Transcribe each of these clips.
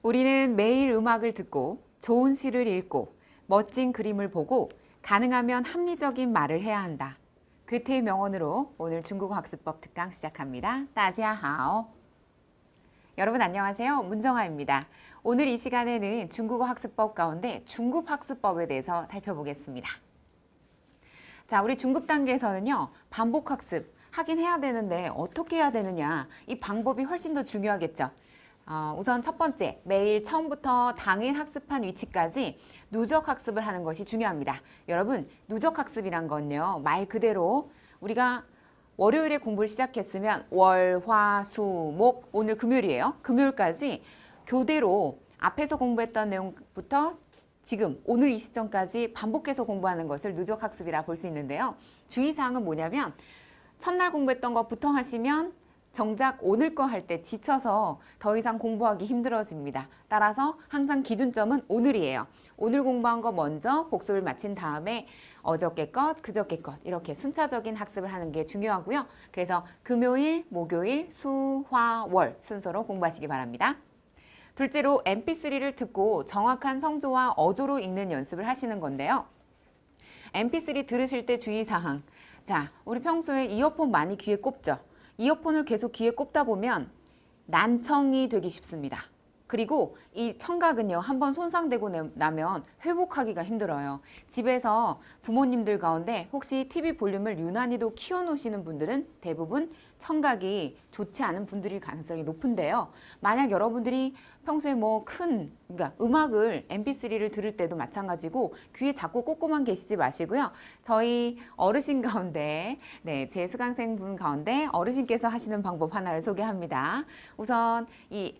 우리는 매일 음악을 듣고 좋은 시를 읽고 멋진 그림을 보고 가능하면 합리적인 말을 해야 한다. 괴테의 명언으로 오늘 중국어 학습법 특강 시작합니다. 따지하하오. 여러분 안녕하세요. 문정아입니다. 오늘 이 시간에는 중국어 학습법 가운데 중급 학습법에 대해서 살펴보겠습니다. 자, 우리 중급 단계에서는요. 반복 학습 하긴 해야 되는데 어떻게 해야 되느냐. 이 방법이 훨씬 더 중요하겠죠. 우선 첫 번째, 매일 처음부터 당일 학습한 위치까지 누적 학습을 하는 것이 중요합니다. 여러분, 누적 학습이란 건요. 말 그대로 우리가 월요일에 공부를 시작했으면 월, 화, 수, 목, 오늘 금요일이에요. 금요일까지 교대로 앞에서 공부했던 내용부터 지금 오늘 이 시점까지 반복해서 공부하는 것을 누적 학습이라 볼 수 있는데요. 주의사항은 뭐냐면 첫날 공부했던 것부터 하시면 정작 오늘 거 할 때 지쳐서 더 이상 공부하기 힘들어집니다. 따라서 항상 기준점은 오늘이에요. 오늘 공부한 거 먼저 복습을 마친 다음에 어저께 것, 그저께 것 이렇게 순차적인 학습을 하는 게 중요하고요. 그래서 금요일, 목요일, 수, 화, 월 순서로 공부하시기 바랍니다. 둘째로 mp3를 듣고 정확한 성조와 어조로 읽는 연습을 하시는 건데요. mp3 들으실 때 주의사항. 자, 우리 평소에 이어폰 많이 귀에 꼽죠? 이어폰을 계속 귀에 꼽다 보면 난청이 되기 쉽습니다. 그리고 이 청각은요, 한번 손상되고 나면 회복하기가 힘들어요. 집에서 부모님들 가운데 혹시 TV 볼륨을 유난히도 키워놓으시는 분들은 대부분 청각이 좋지 않은 분들일 가능성이 높은데요. 만약 여러분들이 평소에 그러니까 음악을 mp3를 들을 때도 마찬가지고 귀에 자꾸 꽂고만 계시지 마시고요. 저희 어르신 가운데, 제 수강생분 가운데 어르신께서 하시는 방법 하나를 소개합니다. 우선 이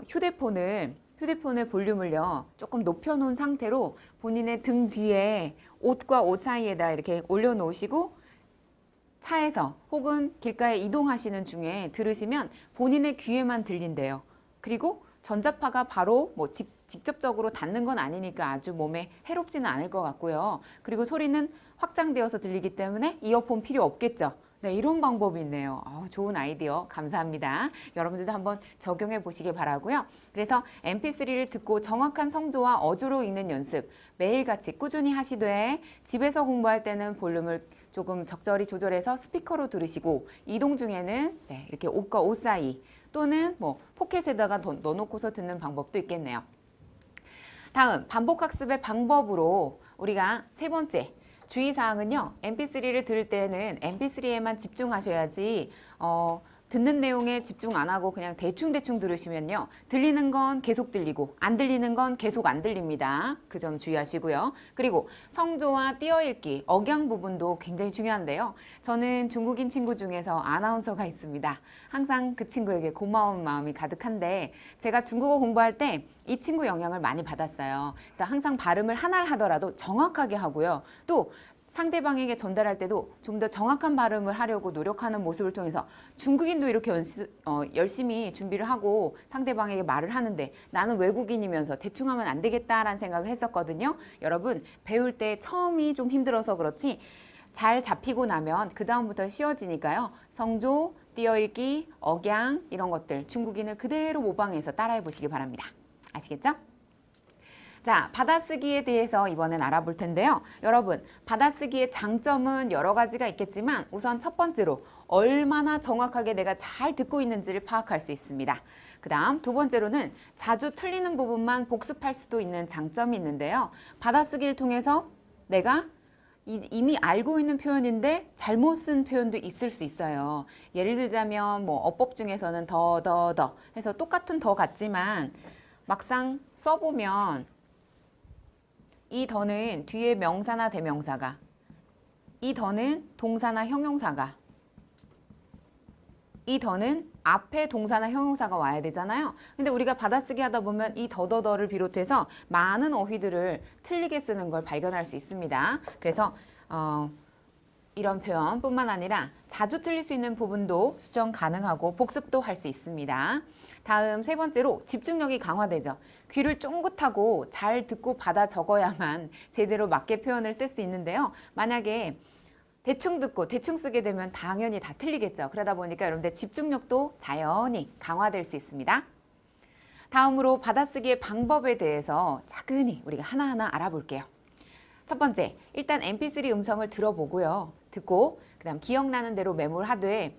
휴대폰을 볼륨을요 조금 높여놓은 상태로 본인의 등 뒤에 옷과 옷 사이에다 이렇게 올려놓으시고 차에서 혹은 길가에 이동하시는 중에 들으시면 본인의 귀에만 들린대요. 그리고 전자파가 바로 직접적으로 닿는 건 아니니까 아주 몸에 해롭지는 않을 것 같고요. 그리고 소리는 확장되어서 들리기 때문에 이어폰 필요 없겠죠. 네, 이런 방법이 있네요. 좋은 아이디어 감사합니다. 여러분들도 한번 적용해 보시기 바라고요. 그래서 mp3를 듣고 정확한 성조와 어조로 읽는 연습 매일같이 꾸준히 하시되 집에서 공부할 때는 볼륨을 조금 적절히 조절해서 스피커로 들으시고 이동 중에는 이렇게 옷과 옷 사이 또는 포켓에다가 넣어놓고서 듣는 방법도 있겠네요. 다음 반복학습의 방법으로 우리가 세 번째 주의사항은요. mp3를 들을 때는 mp3에만 집중하셔야지 듣는 내용에 집중 안 하고 그냥 대충 들으시면요. 들리는 건 계속 들리고 안 들리는 건 계속 안 들립니다. 그 점 주의하시고요. 그리고 성조와 띄어읽기, 억양 부분도 굉장히 중요한데요. 저는 중국인 친구 중에서 아나운서가 있습니다. 항상 그 친구에게 고마운 마음이 가득한데 제가 중국어 공부할 때 이 친구 영향을 많이 받았어요. 그래서 항상 발음을 하나를 하더라도 정확하게 하고요. 또 상대방에게 전달할 때도 좀 더 정확한 발음을 하려고 노력하는 모습을 통해서 중국인도 이렇게 열심히 준비를 하고 상대방에게 말을 하는데 나는 외국인이면서 대충 하면 안 되겠다라는 생각을 했었거든요. 여러분 배울 때 처음이 좀 힘들어서 그렇지 잘 잡히고 나면 그 다음부터 쉬워지니까요. 성조, 띄어읽기, 억양 이런 것들 중국인을 그대로 모방해서 따라해 보시기 바랍니다. 아시겠죠? 자, 받아쓰기에 대해서 이번엔 알아볼 텐데요. 여러분, 받아쓰기의 장점은 여러 가지가 있겠지만 우선 첫 번째로 얼마나 정확하게 내가 잘 듣고 있는지를 파악할 수 있습니다. 그 다음 두 번째로는 자주 틀리는 부분만 복습할 수도 있는 장점이 있는데요. 받아쓰기를 통해서 내가 이미 알고 있는 표현인데 잘못 쓴 표현도 있을 수 있어요. 예를 들자면 어법 중에서는 더 해서 똑같은 더 같지만 막상 써보면 이 더는 뒤에 명사나 대명사가, 이 더는 동사나 형용사가, 이 더는 앞에 동사나 형용사가 와야 되잖아요. 근데 우리가 받아쓰기 하다 보면 이 더더더를 비롯해서 많은 어휘들을 틀리게 쓰는 걸 발견할 수 있습니다. 그래서 이런 표현뿐만 아니라 자주 틀릴 수 있는 부분도 수정 가능하고 복습도 할 수 있습니다. 다음 세 번째로 집중력이 강화되죠. 귀를 쫑긋하고 잘 듣고 받아 적어야만 제대로 맞게 표현을 쓸 수 있는데요. 만약에 대충 듣고 대충 쓰게 되면 당연히 다 틀리겠죠. 그러다 보니까 여러분들 집중력도 자연히 강화될 수 있습니다. 다음으로 받아쓰기의 방법에 대해서 차근히 우리가 하나하나 알아볼게요. 첫 번째, 일단 mp3 음성을 들어보고요. 듣고 그다음 기억나는 대로 메모를 하되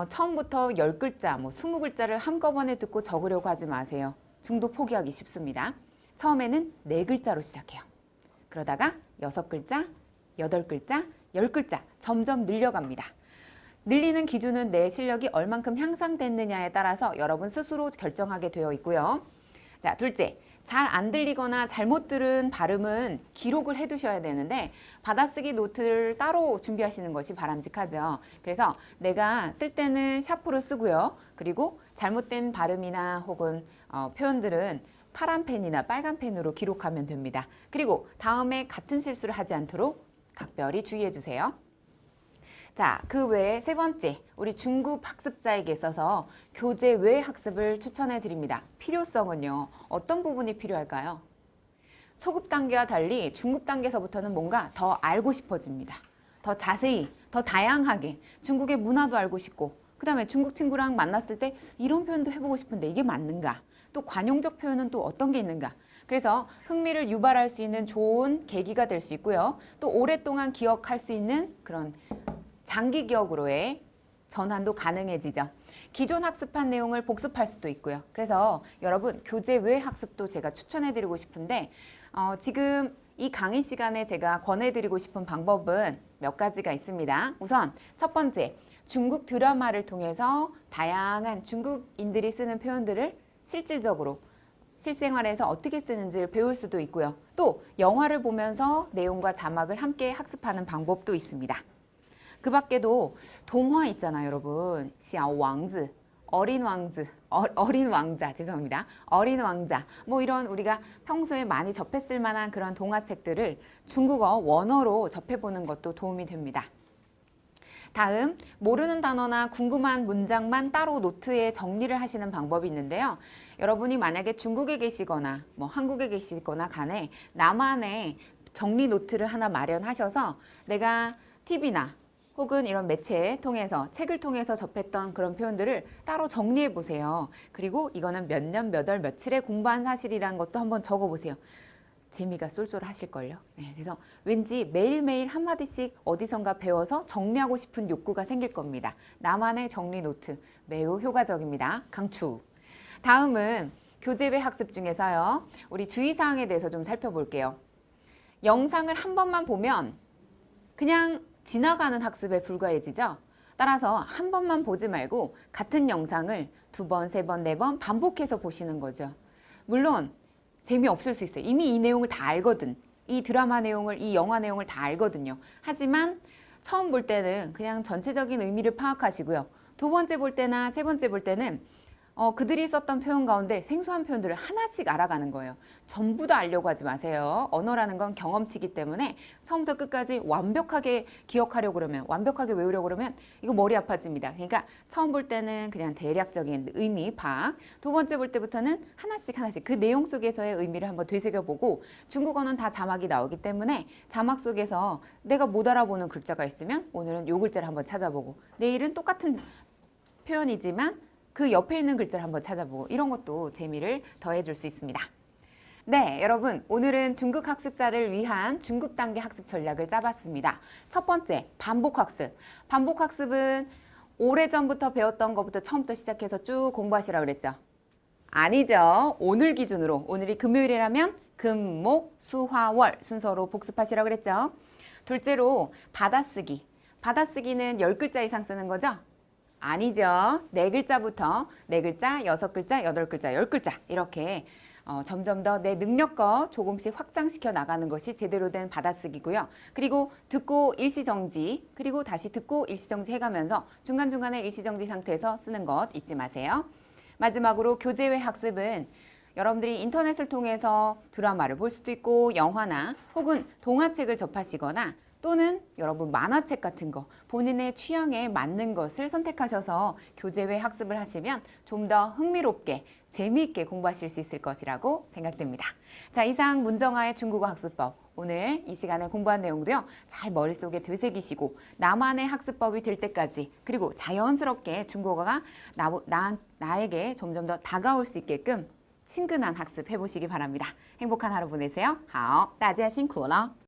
처음부터 10글자, 20글자를 한꺼번에 듣고 적으려고 하지 마세요. 중도 포기하기 쉽습니다. 처음에는 4글자로 시작해요. 그러다가 6글자, 8글자, 10글자 점점 늘려갑니다. 늘리는 기준은 내 실력이 얼만큼 향상됐느냐에 따라서 여러분 스스로 결정하게 되어 있고요. 자, 둘째, 잘 안 들리거나 잘못 들은 발음은 기록을 해두셔야 되는데 받아쓰기 노트를 따로 준비하시는 것이 바람직하죠. 그래서 내가 쓸 때는 샤프로 쓰고요. 그리고 잘못된 발음이나 혹은 표현들은 파란 펜이나 빨간 펜으로 기록하면 됩니다. 그리고 다음에 같은 실수를 하지 않도록 각별히 주의해 주세요. 자, 그 외에 세 번째, 우리 중급 학습자에게 있어서 교재 외 학습을 추천해 드립니다. 필요성은요, 어떤 부분이 필요할까요? 초급 단계와 달리 중급 단계에서부터는 뭔가 더 알고 싶어집니다. 더 자세히, 더 다양하게 중국의 문화도 알고 싶고, 그 다음에 중국 친구랑 만났을 때 이런 표현도 해보고 싶은데 이게 맞는가? 또 관용적 표현은 또 어떤 게 있는가? 그래서 흥미를 유발할 수 있는 좋은 계기가 될 수 있고요. 또 오랫동안 기억할 수 있는 그런 장기 기억으로의 전환도 가능해지죠. 기존 학습한 내용을 복습할 수도 있고요. 그래서 여러분 교재 외 학습도 제가 추천해드리고 싶은데 지금 이 강의 시간에 제가 권해드리고 싶은 방법은 몇 가지가 있습니다. 우선 첫 번째, 중국 드라마를 통해서 다양한 중국인들이 쓰는 표현들을 실질적으로 실생활에서 어떻게 쓰는지를 배울 수도 있고요. 또 영화를 보면서 내용과 자막을 함께 학습하는 방법도 있습니다. 그 밖에도 동화 있잖아요, 여러분. 小王子, 어린 왕子, 어린 왕자, 죄송합니다. 어린 왕자. 이런 우리가 평소에 많이 접했을 만한 그런 동화책들을 중국어 원어로 접해보는 것도 도움이 됩니다. 다음, 모르는 단어나 궁금한 문장만 따로 노트에 정리를 하시는 방법이 있는데요. 여러분이 만약에 중국에 계시거나 한국에 계시거나 간에 나만의 정리 노트를 하나 마련하셔서 내가 TV나 혹은 이런 매체 통해서 책을 통해서 접했던 그런 표현들을 따로 정리해 보세요. 그리고 이거는 몇 년, 몇 월, 며칠에 공부한 사실이라는 것도 한번 적어 보세요. 재미가 쏠쏠하실걸요. 네, 그래서 왠지 매일매일 한마디씩 어디선가 배워서 정리하고 싶은 욕구가 생길 겁니다. 나만의 정리 노트 매우 효과적입니다. 강추. 다음은 교재외 학습 중에서요. 우리 주의사항에 대해서 좀 살펴볼게요. 영상을 한 번만 보면 그냥 지나가는 학습에 불과해지죠. 따라서 한 번만 보지 말고 같은 영상을 2번, 3번, 4번 반복해서 보시는 거죠. 물론 재미없을 수 있어요. 이미 이 내용을 다 알거든. 이 드라마 내용을, 이 영화 내용을 다 알거든요. 하지만 처음 볼 때는 그냥 전체적인 의미를 파악하시고요. 2번째 볼 때나 3번째 볼 때는 그들이 썼던 표현 가운데 생소한 표현들을 하나씩 알아가는 거예요. 전부 다 알려고 하지 마세요. 언어라는 건 경험치이기 때문에 처음부터 끝까지 완벽하게 기억하려고 그러면, 완벽하게 외우려고 그러면 이거 머리 아파집니다. 그러니까 처음 볼 때는 그냥 대략적인 의미 파악, 2번째 볼 때부터는 하나씩 그 내용 속에서의 의미를 한번 되새겨보고, 중국어는 다 자막이 나오기 때문에 자막 속에서 내가 못 알아보는 글자가 있으면 오늘은 요 글자를 한번 찾아보고, 내일은 똑같은 표현이지만 그 옆에 있는 글자를 한번 찾아보고, 이런 것도 재미를 더해줄 수 있습니다. 네, 여러분 오늘은 중국 학습자를 위한 중급 단계 학습 전략을 짜봤습니다. 첫 번째, 반복학습. 반복학습은 오래전부터 배웠던 것부터 처음부터 시작해서 쭉 공부하시라고 그랬죠? 아니죠. 오늘 기준으로, 오늘이 금요일이라면 금, 목, 수, 화, 월 순서로 복습하시라고 그랬죠? 둘째로 받아쓰기. 받아쓰기는 10글자 이상 쓰는 거죠? 아니죠. 4글자부터 4글자, 6글자, 8글자, 10글자 이렇게 점점 더 내 능력껏 조금씩 확장시켜 나가는 것이 제대로 된 받아쓰기고요. 그리고 듣고 일시정지, 그리고 다시 듣고 일시정지 해가면서 중간중간에 일시정지 상태에서 쓰는 것 잊지 마세요. 마지막으로 교재외 학습은 여러분들이 인터넷을 통해서 드라마를 볼 수도 있고 영화나 혹은 동화책을 접하시거나 또는 여러분 만화책 같은 거 본인의 취향에 맞는 것을 선택하셔서 교재외 학습을 하시면 좀 더 흥미롭게 재미있게 공부하실 수 있을 것이라고 생각됩니다. 자, 이상 문정아의 중국어 학습법, 오늘 이 시간에 공부한 내용도요 잘 머릿속에 되새기시고 나만의 학습법이 될 때까지, 그리고 자연스럽게 중국어가 나에게 점점 더 다가올 수 있게끔 친근한 학습 해보시기 바랍니다. 행복한 하루 보내세요. 好，大家辛苦了。